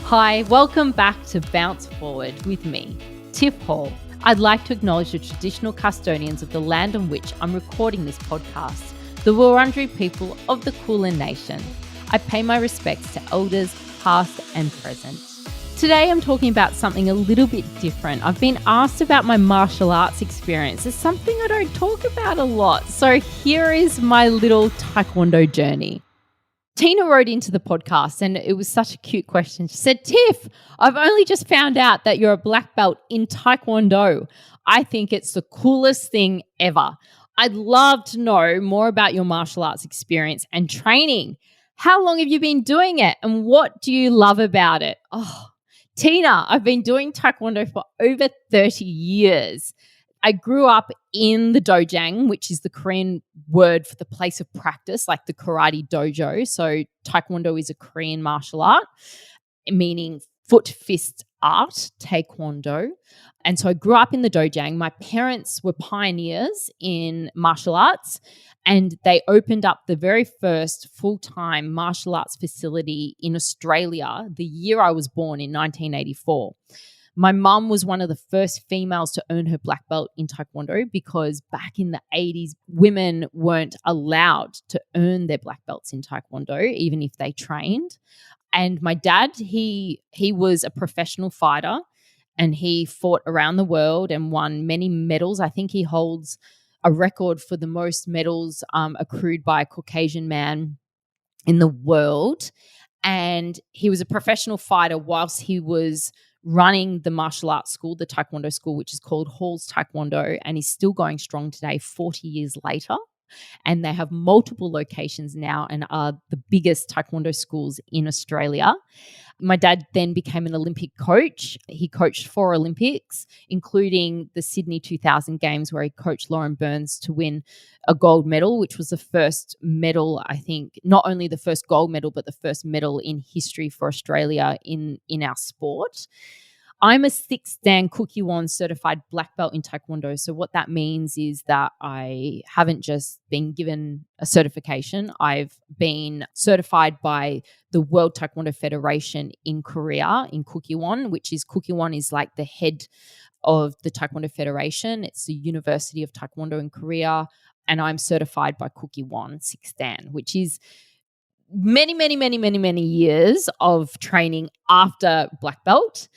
Hi, welcome back to Bounce Forward with me, Tiff Hall. I'd like to acknowledge the traditional custodians of the land on which I'm recording this podcast, the Wurundjeri people of the Kulin Nation. I pay my respects to elders past and present. Today I'm talking about something a little bit different. I've been asked about my martial arts experience. It's something I don't talk about a lot. So here is my little Taekwondo journey. Tina wrote into the podcast and it was such a cute question. She said, Tiff, I've only just found out that you're a black belt in Taekwondo. I think it's the coolest thing ever. I'd love to know more about your martial arts experience and training. How long have you been doing it and what do you love about it? Oh, Tina, I've been doing Taekwondo for over 30 years. I grew up in the dojang, which is the Korean word for the place of practice, like the karate dojo. So Taekwondo is a Korean martial art, meaning foot fist art, Taekwondo. And so I grew up in the dojang. My parents were pioneers in martial arts, and they opened up the very first full-time martial arts facility in Australia the year I was born in 1984. My mum was one of the first females to earn her black belt in Taekwondo because back in the 80s, women weren't allowed to earn their black belts in Taekwondo, even if they trained. And my dad, he was a professional fighter and he fought around the world and won many medals. I think he holds a record for the most medals accrued by a Caucasian man in the world. And he was a professional fighter whilst he was running the martial arts school, the Taekwondo school, which is called Hall's Taekwondo, and is still going strong today, 40 years later. And they have multiple locations now and are the biggest Taekwondo schools in Australia. My dad then became an Olympic coach. He coached 4 Olympics, including the Sydney 2000 Games, where he coached Lauren Burns to win a gold medal, which was the first medal, I think, not only the first gold medal, but the first medal in history for Australia in our sport. I'm a 6th Dan Kukiwon certified black belt in Taekwondo. So what that means is that I haven't just been given a certification. I've been certified by the World Taekwondo Federation in Korea in Kukiwon, which is Kukiwon is like the head of the Taekwondo Federation. It's the University of Taekwondo in Korea. And I'm certified by Kukiwon 6th Dan, which is many years of training after black belt.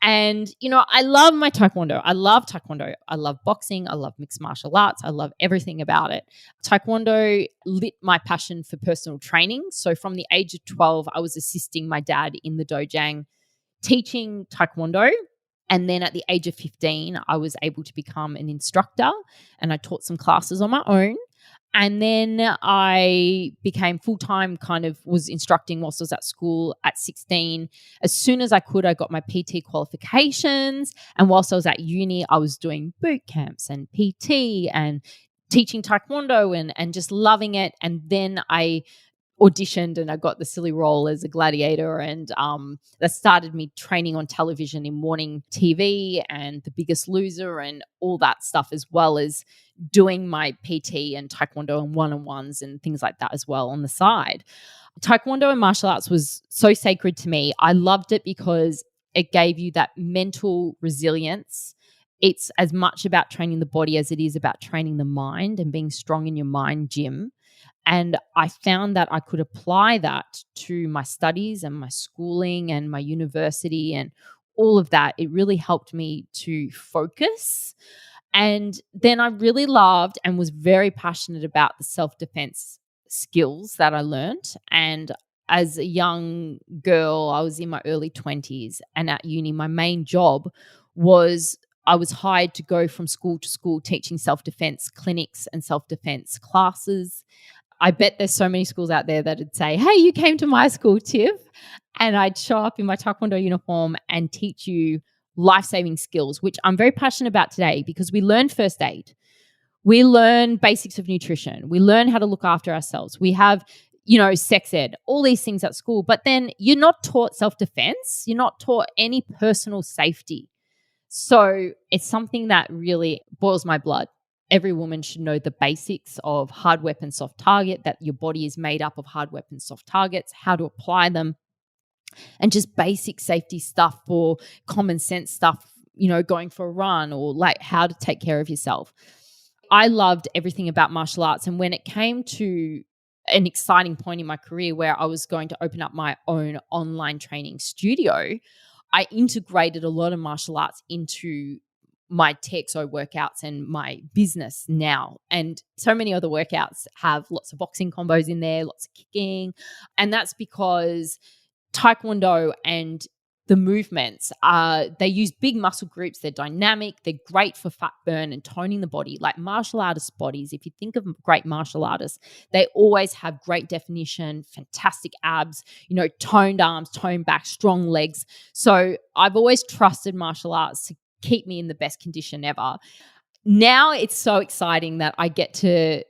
And, you know, I love my Taekwondo. I love Taekwondo. I love boxing. I love mixed martial arts. I love everything about it. Taekwondo lit my passion for personal training. So from the age of 12, I was assisting my dad in the dojang teaching Taekwondo. And then at the age of 15, I was able to become an instructor and I taught some classes on my own. And then I became full-time, was instructing whilst I was at school at 16. As soon as I could, I got my PT qualifications. And whilst I was at uni, I was doing boot camps and PT and teaching Taekwondo and just loving it. And then I auditioned and I got the silly role as a gladiator, and that started me training on television in morning TV and The Biggest Loser and all that stuff, as well as doing my PT and Taekwondo and one-on-ones and things like that as well on the side. Taekwondo and martial arts was so sacred to me. I loved it because it gave you that mental resilience. It's as much about training the body as it is about training the mind and being strong in your mind gym. And I found that I could apply that to my studies and my schooling and my university and all of that. It really helped me to focus. And then I really loved and was very passionate about the self-defense skills that I learned. And as a young girl, I was in my early 20s, and at uni, my main job was I was hired to go from school to school teaching self-defense clinics and self-defense classes. I bet there's so many schools out there that would say, hey, you came to my school, Tiff. And I'd show up in my Taekwondo uniform and teach you life-saving skills, which I'm very passionate about today because we learn first aid. We learn basics of nutrition. We learn how to look after ourselves. We have, sex ed, all these things at school. But then you're not taught self-defense. You're not taught any personal safety. So it's something that really boils my blood. Every woman should know the basics of hard weapon, soft target, that your body is made up of hard weapon, soft targets, how to apply them. and just basic safety stuff or common sense stuff, going for a run or like how to take care of yourself. I loved everything about martial arts. And when it came to an exciting point in my career where I was going to open up my own online training studio, I integrated a lot of martial arts into my TXO workouts and my business now. And so many other workouts have lots of boxing combos in there, lots of kicking. And that's because Taekwondo and the movements they use big muscle groups. They're dynamic. They're great for fat burn and toning the body. Like martial artists' bodies, if you think of great martial artists, they always have great definition, fantastic abs, toned arms, toned back, strong legs. So I've always trusted martial arts to keep me in the best condition ever. Now it's so exciting that I get to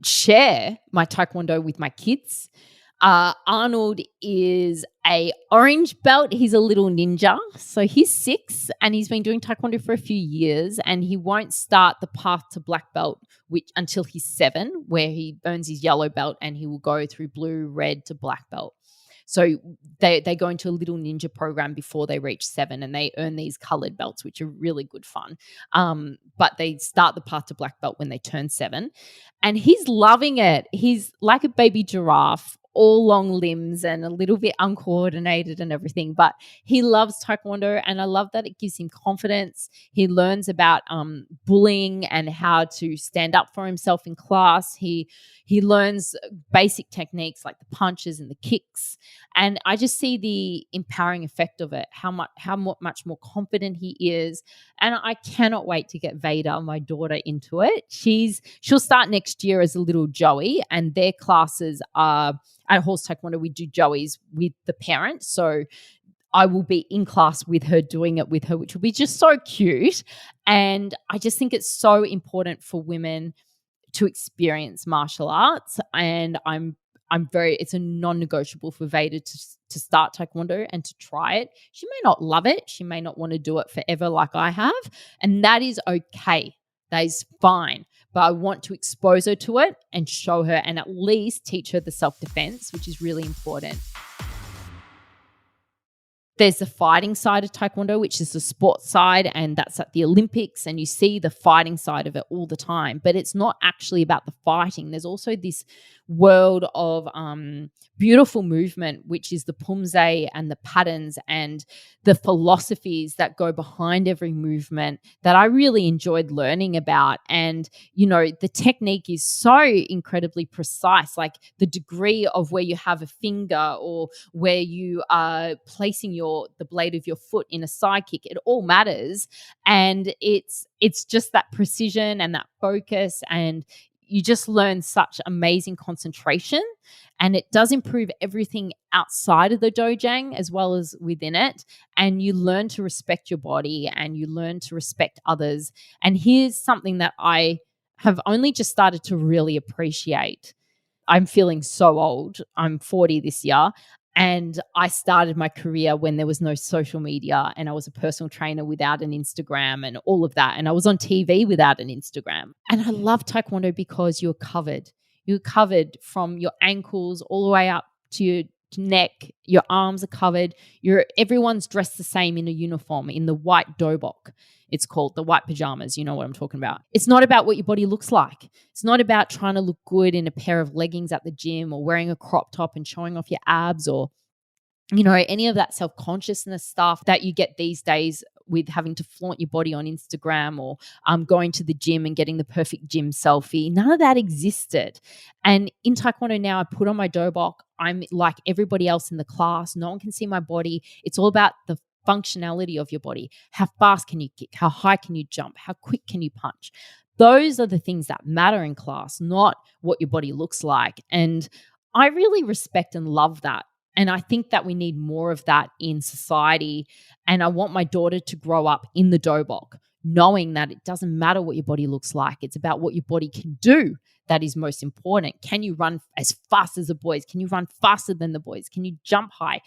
share my Taekwondo with my kids. Arnold is a orange belt. He's a little ninja. So he's 6 and he's been doing Taekwondo for a few years, and he won't start the path to black belt until he's 7, where he earns his yellow belt and he will go through blue, red to black belt. So they go into a little ninja program before they reach 7, and they earn these colored belts, which are really good fun. But they start the path to black belt when they turn 7, and he's loving it. He's like a baby giraffe, all long limbs and a little bit uncoordinated and everything, but he loves Taekwondo, and I love that it gives him confidence. He learns about bullying and how to stand up for himself in class. He learns basic techniques like the punches and the kicks, and I just see the empowering effect of it, how much more confident he is. And I cannot wait to get Veda, my daughter, into it. She'll start next year as a little Joey, and their classes are at Horse Taekwondo. We do Joeys with the parents, so I will be in class with her, doing it with her, which will be just so cute. And I just think it's so important for women to experience martial arts, and it's a non-negotiable for Veda to start Taekwondo and to try it. She may not love it. She may not want to do it forever like I have, and that is okay. That is fine. But I want to expose her to it and show her, and at least teach her the self-defense, which is really important. There's the fighting side of Taekwondo, which is the sports side, and that's at the Olympics, and you see the fighting side of it all the time. But it's not actually about the fighting. There's also this world of beautiful movement, which is the pumse and the patterns and the philosophies that go behind every movement that I really enjoyed learning about. And, the technique is so incredibly precise, like the degree of where you have a finger or where you are placing the blade of your foot in a side kick. It all matters. And it's just that precision and that focus, and you just learn such amazing concentration, and it does improve everything outside of the dojang as well as within it. And you learn to respect your body, and you learn to respect others. And here's something that I have only just started to really appreciate. I'm feeling so old. I'm 40 this year. And I started my career when there was no social media, and I was a personal trainer without an Instagram and all of that. And I was on TV without an Instagram. And I love Taekwondo because you're covered. You're covered from your ankles all the way up to your neck. Your arms are covered. Everyone's dressed the same in a uniform, in the white dobok. It's called the white pajamas. You know what I'm talking about. It's not about what your body looks like. It's not about trying to look good in a pair of leggings at the gym or wearing a crop top and showing off your abs or, any of that self-consciousness stuff that you get these days with having to flaunt your body on Instagram or going to the gym and getting the perfect gym selfie. None of that existed. And in Taekwondo now, I put on my dobok. I'm like everybody else in the class. No one can see my body. It's all about the functionality of your body. How fast can you kick? How high can you jump? How quick can you punch? Those are the things that matter in class, not what your body looks like. And I really respect and love that. And I think that we need more of that in society. And I want my daughter to grow up in the dobok, knowing that it doesn't matter what your body looks like. It's about what your body can do that is most important. Can you run as fast as the boys? Can you run faster than the boys? Can you jump high?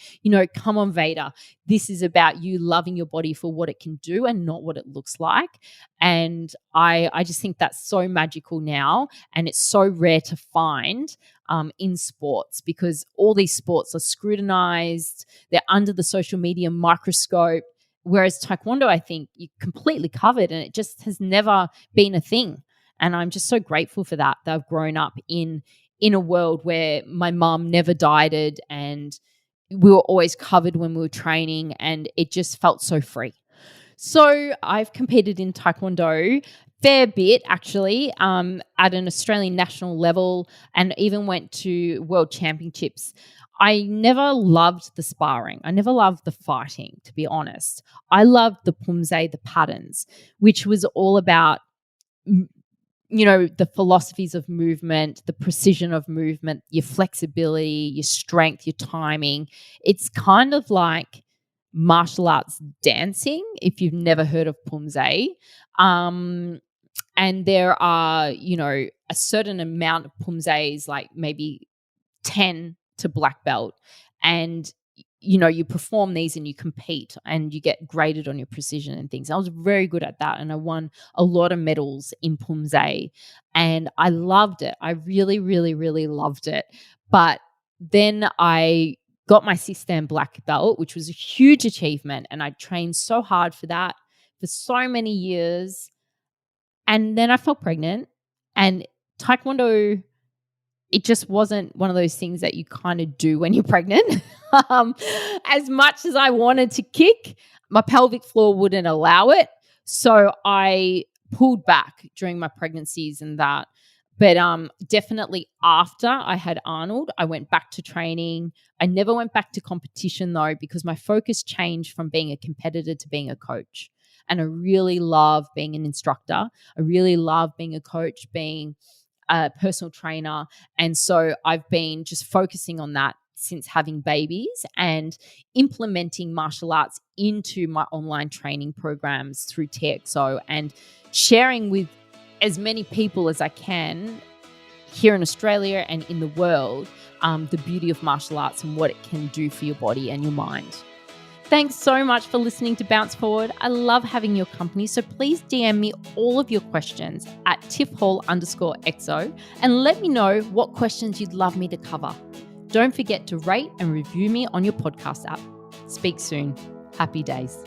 Come on, Vader. This is about you loving your body for what it can do and not what it looks like. And I just think that's so magical now, and it's so rare to find in sports, because all these sports are scrutinized. They're under the social media microscope. Whereas Taekwondo, I think you completely covered, and it just has never been a thing. And I'm just so grateful for that I've grown up in a world where my mum never dieted, and we were always covered when we were training, and it just felt so free. So I've competed in Taekwondo fair bit, actually, at an Australian national level, and even went to World Championships. I never loved the sparring. I never loved the fighting, to be honest. I loved the pumse, the patterns, which was all about the philosophies of movement, the precision of movement, your flexibility, your strength, your timing. It's kind of like martial arts dancing, if you've never heard of pumse. And there are, a certain amount of pumses, like maybe 10 to black belt. And you perform these and you compete and you get graded on your precision and things. I was very good at that, and I won a lot of medals in pumse, and I loved it. I really, really, really loved it. But then I got my 6th Dan black belt, which was a huge achievement, and I trained so hard for that for so many years. And then I fell pregnant, and Taekwondo, it just wasn't one of those things that you kind of do when you're pregnant. As much as I wanted to kick, my pelvic floor wouldn't allow it. So I pulled back during my pregnancies and that. But definitely after I had Arnold, I went back to training. I never went back to competition, though, because my focus changed from being a competitor to being a coach. And I really love being an instructor. I really love being a coach, being a personal trainer. And so I've been just focusing on that since having babies, and implementing martial arts into my online training programs through TXO, and sharing with as many people as I can here in Australia and in the world the beauty of martial arts and what it can do for your body and your mind. Thanks so much for listening to Bounce Forward. I love having your company, so please DM me all of your questions at tiffhall_XO and let me know what questions you'd love me to cover. Don't forget to rate and review me on your podcast app. Speak soon. Happy days.